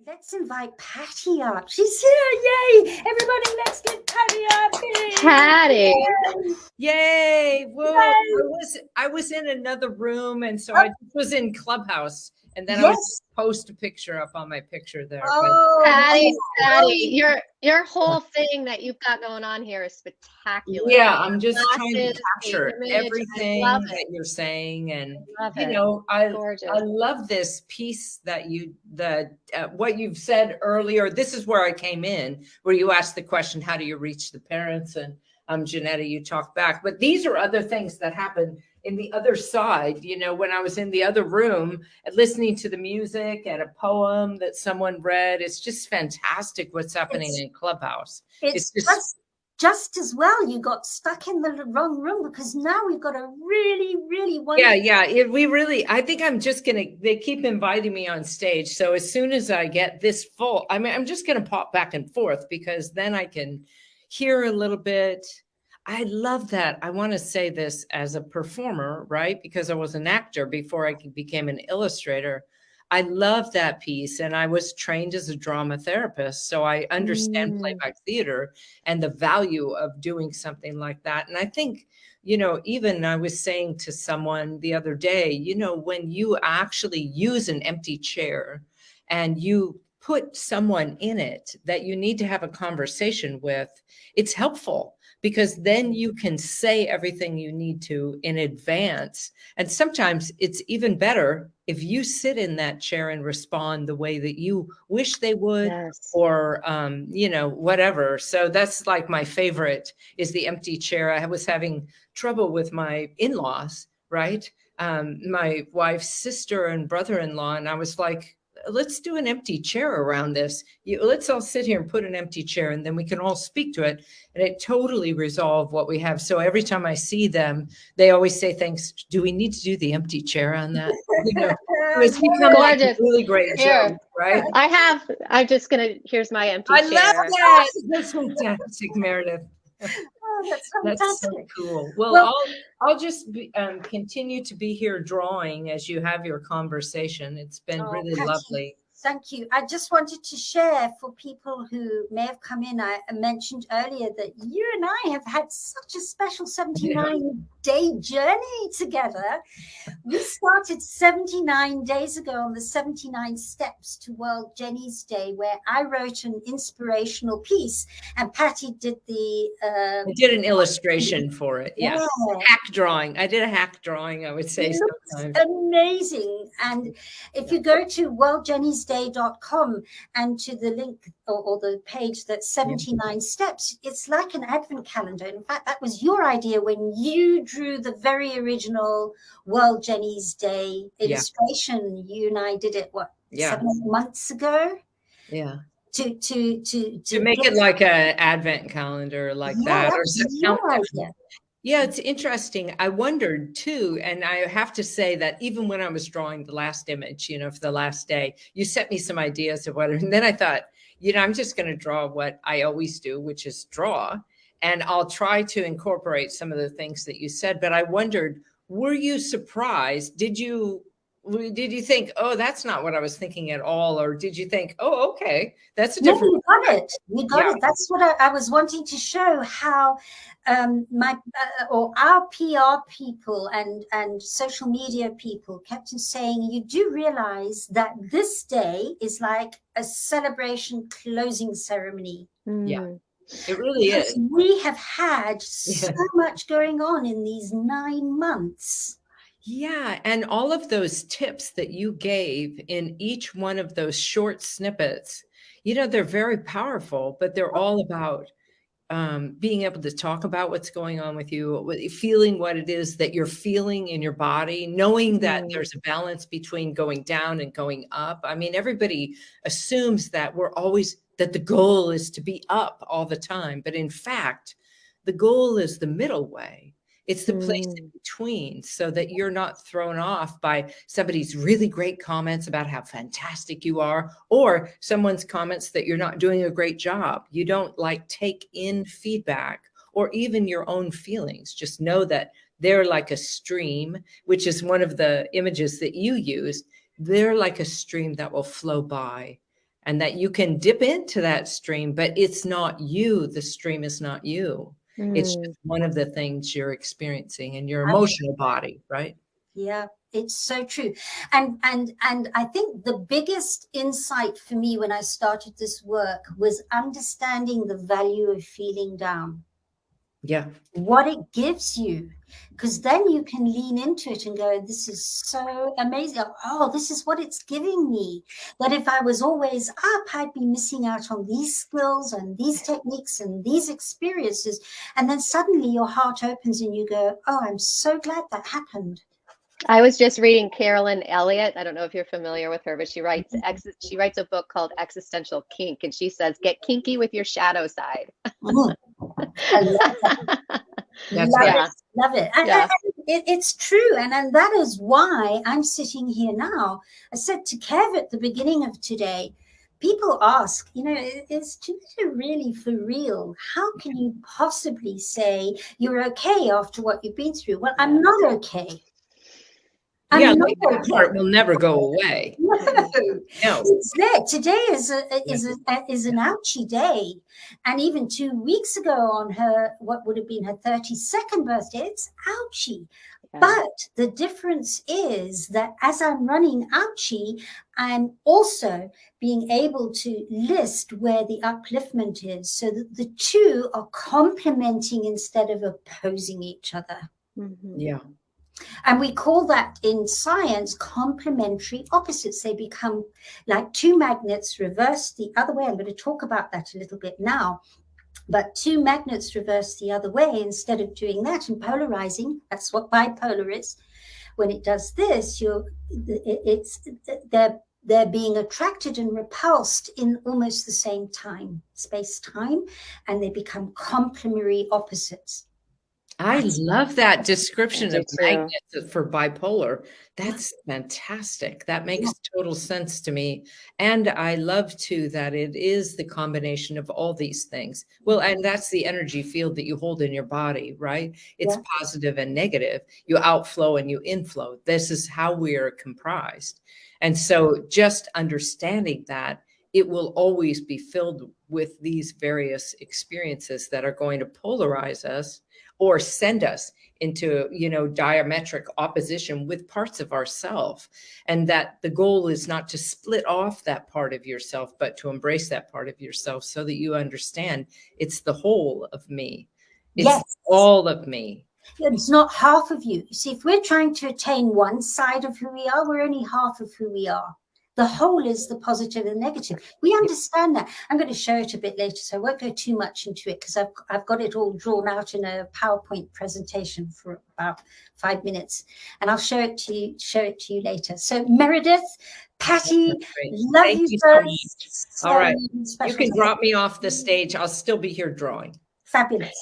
Let's invite Patty up. She's here. Yay. Everybody, let's get Patty up. Yay. Patty. Yay. Whoa. Yay. I was in another room, and so I was in Clubhouse, and then I was just post a picture up on my picture there. Oh, Patty, your whole thing that you've got going on here is spectacular. Yeah, I'm just trying to capture everything that you're saying, and I love this piece that what you've said earlier. This is where I came in, where you asked the question, how do you reach the parents? And Janetta, you talk back, but these are other things that happen in the other side. When I was in the other room and listening to the music and a poem that someone read, it's just fantastic what's happening in Clubhouse. It's just as well you got stuck in the wrong room, because now we've got a really wonderful I think I'm just they keep inviting me on stage, so as soon as I get this full, I'm just gonna pop back and forth, because then I can hear a little bit. I love that. I want to say this as a performer, right? Because I was an actor before I became an illustrator. I love that piece. And I was trained as a drama therapist. So I understand playback theater and the value of doing something like that. And I think, even I was saying to someone the other day, when you actually use an empty chair and you put someone in it that you need to have a conversation with, it's helpful, because then you can say everything you need to in advance. And sometimes it's even better if you sit in that chair and respond the way that you wish they would, or, whatever. So that's like my favorite is the empty chair. I was having trouble with my in-laws, right? My wife's sister and brother-in-law. And I was like, let's do an empty chair around this. Let's all sit here and put an empty chair, and then we can all speak to it. And it totally resolved what we have. So every time I see them, they always say, thanks. Do we need to do the empty chair on that? It's become like a really great joke, right? Here's my empty chair. I love that. That's fantastic, Meredith. That's fantastic. That's so cool. Well, I'll just continue to be here drawing as you have your conversation. It's been really lovely. Thank you. I just wanted to share for people who may have come in. I mentioned earlier that you and I have had such a special 79-day journey together. We started 79 days ago on the 79 Steps to World Jenny's Day, where I wrote an inspirational piece, and Patty did I did an illustration for it. Yes. Hack drawing. I did a hack drawing, I would say sometimes. Amazing. And if you go to worldjennysday.com and to the link or the page that's 79 steps, it's like an advent calendar. In fact, that was your idea when you drew the very original World Jenny's Day illustration. You and I did it 7 months ago? Yeah. To make it like an advent calendar like that, or something. Yeah, it's interesting. I wondered too, and I have to say that even when I was drawing the last image, for the last day, you sent me some ideas of what, and then I thought, I'm just going to draw what I always do, which is draw, and I'll try to incorporate some of the things that you said. But I wondered, were you surprised? Did you think, oh, that's not what I was thinking at all? Or did you think, oh, okay, that's a different... No, we got it. That's what I was wanting to show, how our PR people and social media people kept on saying, you do realize that this day is like a celebration closing ceremony. Yeah. It really is. We have had so much going on in these 9 months. Yeah. And all of those tips that you gave in each one of those short snippets, they're very powerful, but they're all about being able to talk about what's going on with you, feeling what it is that you're feeling in your body, knowing that there's a balance between going down and going up. I mean, everybody assumes that that the goal is to be up all the time. But in fact, the goal is the middle way. It's the place in between, so that you're not thrown off by somebody's really great comments about how fantastic you are, or someone's comments that you're not doing a great job. You don't take in feedback or even your own feelings. Just know that they're like a stream, which is one of the images that you used. They're like a stream that will flow by. and that you can dip into that stream, but it's not you. The stream is not you. It's just one of the things you're experiencing in your emotional body, right? Yeah, it's so true. And I think the biggest insight for me when I started this work was understanding the value of feeling down. Yeah. What it gives you, because then you can lean into it and go, this is so amazing. Oh, this is what it's giving me. That if I was always up, I'd be missing out on these skills and these techniques and these experiences. And then suddenly your heart opens and you go, oh, I'm so glad that happened. I was just reading Carolyn Elliott. I don't know if you're familiar with her, but she writes a book called Existential Kink, and she says, get kinky with your shadow side. I love that. Love it. And it's true. And that is why I'm sitting here now. I said to Kev at the beginning of today, people ask, you know, is Janetta really for real? How can you possibly say you're okay after what you've been through? Well, I'm not okay. Yeah, like that part will never go away. No, it's there. Today is an ouchie day, and even 2 weeks ago on her what would have been her 32nd birthday, it's ouchie. Yeah. But the difference is that as I'm running ouchie, I'm also being able to list where the upliftment is, so that the two are complementing instead of opposing each other. Mm-hmm. Yeah. And we call that in science complementary opposites. They become like two magnets reversed the other way. I'm going to talk about that a little bit now. But two magnets reversed the other way, instead of doing that and polarizing, that's what bipolar is. When it does this, they're being attracted and repulsed in almost the same time, space-time, and they become complementary opposites. I love that description of magnets for bipolar. That's fantastic. That makes total sense to me. And I love too that it is the combination of all these things. Well, and that's the energy field that you hold in your body, right? It's positive and negative. You outflow and you inflow. This is how we are comprised. And so just understanding that, it will always be filled with these various experiences that are going to polarize us or send us into, you know, diametric opposition with parts of ourself. And that the goal is not to split off that part of yourself, but to embrace that part of yourself so that you understand it's the whole of me. It's all of me. It's not half of you. You see, if we're trying to attain one side of who we are, we're only half of who we are. The whole is the positive and negative. We understand that. I'm going to show it a bit later, so I won't go too much into it because I've got it all drawn out in a PowerPoint presentation for about 5 minutes, and I'll show it to you later. So Meredith, Patti, love you so much. So all right, you can drop me off the stage. I'll still be here drawing. Fabulous.